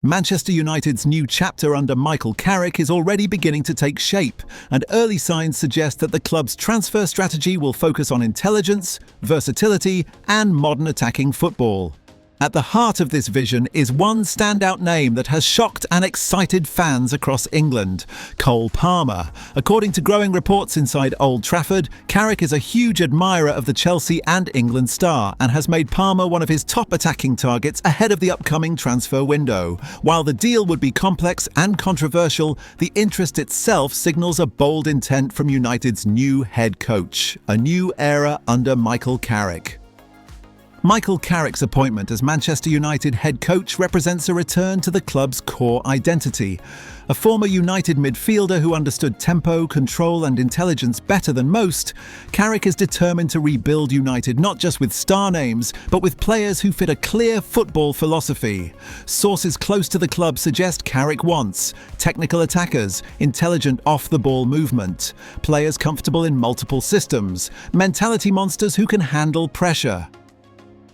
Manchester United's new chapter under Michael Carrick is already beginning to take shape, and early signs suggest that the club's transfer strategy will focus on intelligence, versatility, and modern attacking football. At the heart of this vision is one standout name that has shocked and excited fans across England: Cole Palmer. According to growing reports inside Old Trafford, Carrick is a huge admirer of the Chelsea and England star and has made Palmer one of his top attacking targets ahead of the upcoming transfer window. While the deal would be complex and controversial, the interest itself signals a bold intent from United's new head coach, a new era under Michael Carrick. Michael Carrick's appointment as Manchester United head coach represents a return to the club's core identity. A former United midfielder who understood tempo, control and intelligence better than most, Carrick is determined to rebuild United not just with star names, but with players who fit a clear football philosophy. Sources close to the club suggest Carrick wants technical attackers, intelligent off-the-ball movement, players comfortable in multiple systems, mentality monsters who can handle pressure.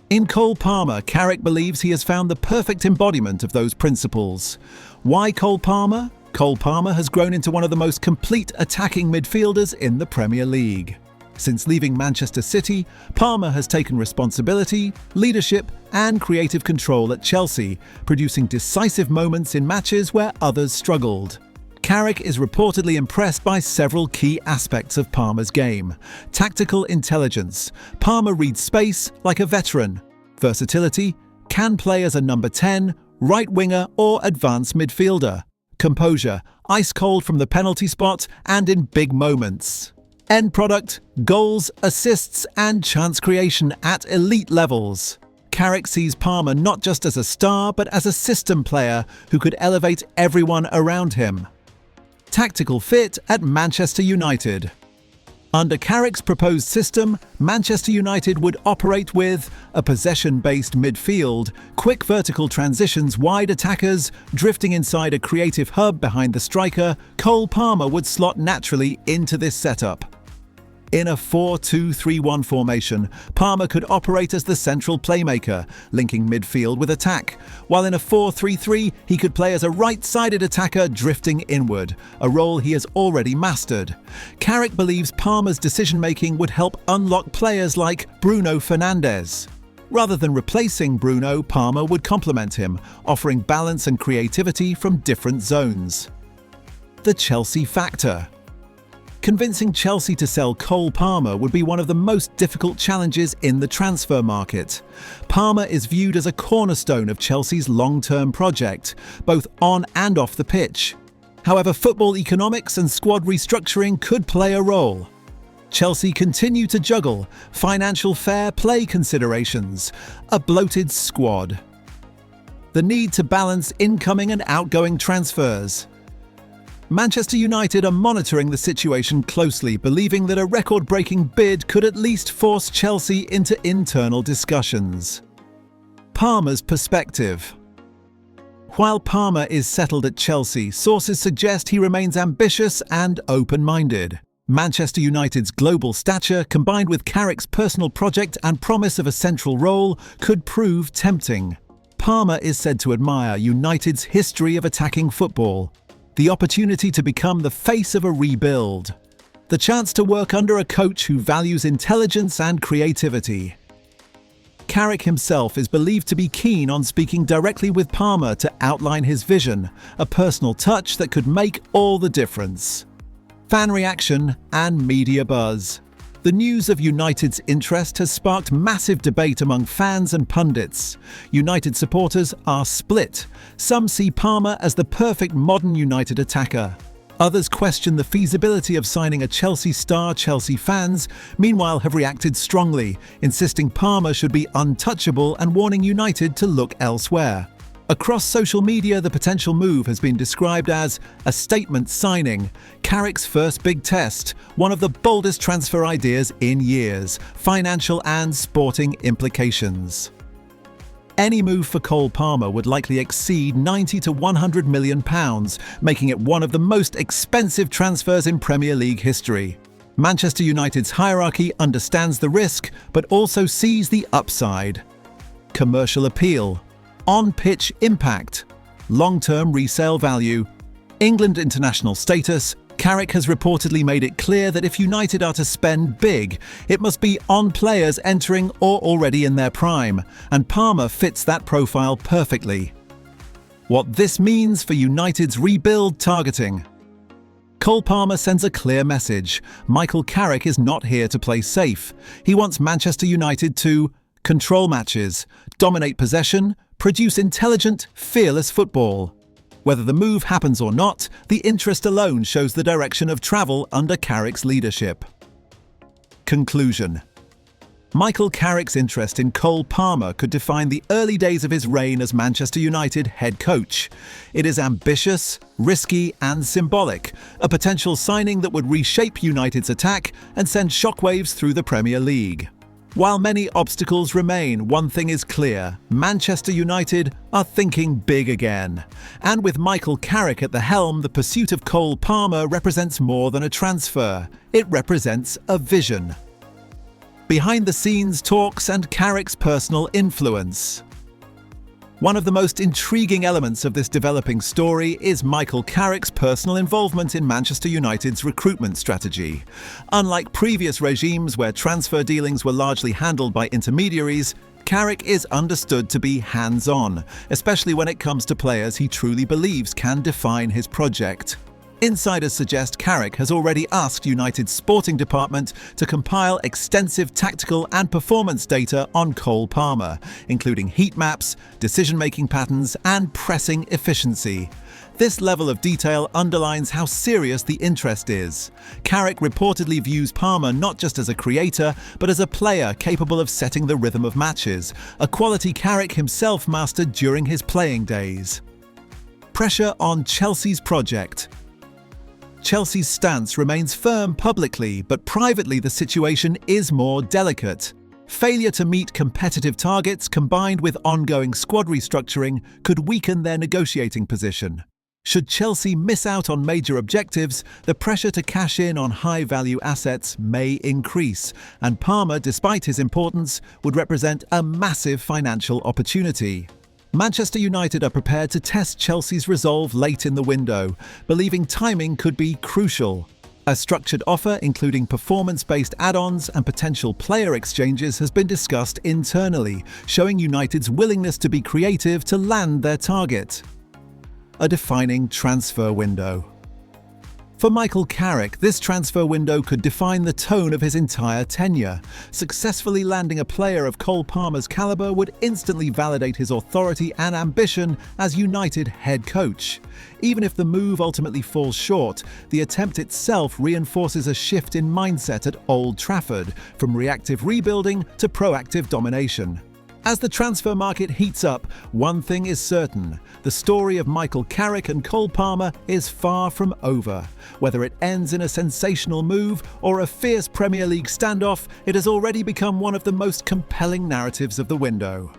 In Cole Palmer, Carrick believes he has found the perfect embodiment of those principles. Why Cole Palmer? Cole Palmer has grown into one of the most complete attacking midfielders in the Premier League. Since leaving Manchester City, Palmer has taken responsibility, leadership, and creative control at Chelsea, producing decisive moments in matches where others struggled. Carrick is reportedly impressed by several key aspects of Palmer's game. Tactical intelligence. Palmer reads space like a veteran. Versatility. Can play as a number 10, right winger or advanced midfielder. Composure. Ice cold from the penalty spot and in big moments. End product. Goals, assists and chance creation at elite levels. Carrick sees Palmer not just as a star but as a system player who could elevate everyone around him. Tactical fit at Manchester United. Under Carrick's proposed system, Manchester United would operate with a possession-based midfield, quick vertical transitions, wide attackers, drifting inside a creative hub behind the striker. Cole Palmer would slot naturally into this setup. In a 4-2-3-1 formation, Palmer could operate as the central playmaker, linking midfield with attack, while in a 4-3-3 he could play as a right-sided attacker drifting inward, a role he has already mastered. Carrick believes Palmer's decision-making would help unlock players like Bruno Fernandes. Rather than replacing Bruno, Palmer would complement him, offering balance and creativity from different zones. The Chelsea factor. Convincing Chelsea to sell Cole Palmer would be one of the most difficult challenges in the transfer market. Palmer is viewed as a cornerstone of Chelsea's long-term project, both on and off the pitch. However, football economics and squad restructuring could play a role. Chelsea continue to juggle financial fair play considerations, a bloated squad, the need to balance incoming and outgoing transfers. Manchester United are monitoring the situation closely, believing that a record-breaking bid could at least force Chelsea into internal discussions. Palmer's perspective. While Palmer is settled at Chelsea, sources suggest he remains ambitious and open-minded. Manchester United's global stature, combined with Carrick's personal project and promise of a central role, could prove tempting. Palmer is said to admire United's history of attacking football, the opportunity to become the face of a rebuild, the chance to work under a coach who values intelligence and creativity. Carrick himself is believed to be keen on speaking directly with Palmer to outline his vision, a personal touch that could make all the difference. Fan reaction and media buzz. The news of United's interest has sparked massive debate among fans and pundits. United supporters are split. Some see Palmer as the perfect modern United attacker. Others question the feasibility of signing a Chelsea star. Chelsea fans, meanwhile, have reacted strongly, insisting Palmer should be untouchable and warning United to look elsewhere. Across social media, the potential move has been described as a statement signing, Carrick's first big test, one of the boldest transfer ideas in years, financial and sporting implications. Any move for Cole Palmer would likely exceed £90 to £100 million, making it one of the most expensive transfers in Premier League history. Manchester United's hierarchy understands the risk, but also sees the upside. Commercial appeal. On-pitch impact. Long-term resale value. England international status. Carrick has reportedly made it clear that if United are to spend big, it must be on players entering or already in their prime, and Palmer fits that profile perfectly. What this means for United's rebuild targeting. Cole Palmer sends a clear message. Michael Carrick is not here to play safe. He wants Manchester United to control matches, dominate possession, produce intelligent, fearless football. Whether the move happens or not, the interest alone shows the direction of travel under Carrick's leadership. Conclusion. Michael Carrick's interest in Cole Palmer could define the early days of his reign as Manchester United head coach. It is ambitious, risky and symbolic, a potential signing that would reshape United's attack and send shockwaves through the Premier League. While many obstacles remain, one thing is clear: Manchester United are thinking big again. And with Michael Carrick at the helm, the pursuit of Cole Palmer represents more than a transfer. It represents a vision. Behind-the-scenes talks and Carrick's personal influence. One of the most intriguing elements of this developing story is Michael Carrick's personal involvement in Manchester United's recruitment strategy. Unlike previous regimes where transfer dealings were largely handled by intermediaries, Carrick is understood to be hands-on, especially when it comes to players he truly believes can define his project. Insiders suggest Carrick has already asked United's sporting department to compile extensive tactical and performance data on Cole Palmer, including heat maps, decision-making patterns, and pressing efficiency. This level of detail underlines how serious the interest is. Carrick reportedly views Palmer not just as a creator, but as a player capable of setting the rhythm of matches, a quality Carrick himself mastered during his playing days. Pressure on Chelsea's project. Chelsea's stance remains firm publicly, but privately the situation is more delicate. Failure to meet competitive targets combined with ongoing squad restructuring could weaken their negotiating position. Should Chelsea miss out on major objectives, the pressure to cash in on high-value assets may increase, and Palmer, despite his importance, would represent a massive financial opportunity. Manchester United are prepared to test Chelsea's resolve late in the window, believing timing could be crucial. A structured offer, including performance-based add-ons and potential player exchanges, has been discussed internally, showing United's willingness to be creative to land their target. A defining transfer window. For Michael Carrick, this transfer window could define the tone of his entire tenure. Successfully landing a player of Cole Palmer's caliber would instantly validate his authority and ambition as United head coach. Even if the move ultimately falls short, the attempt itself reinforces a shift in mindset at Old Trafford, from reactive rebuilding to proactive domination. As the transfer market heats up, one thing is certain: the story of Michael Carrick and Cole Palmer is far from over. Whether it ends in a sensational move or a fierce Premier League standoff, it has already become one of the most compelling narratives of the window.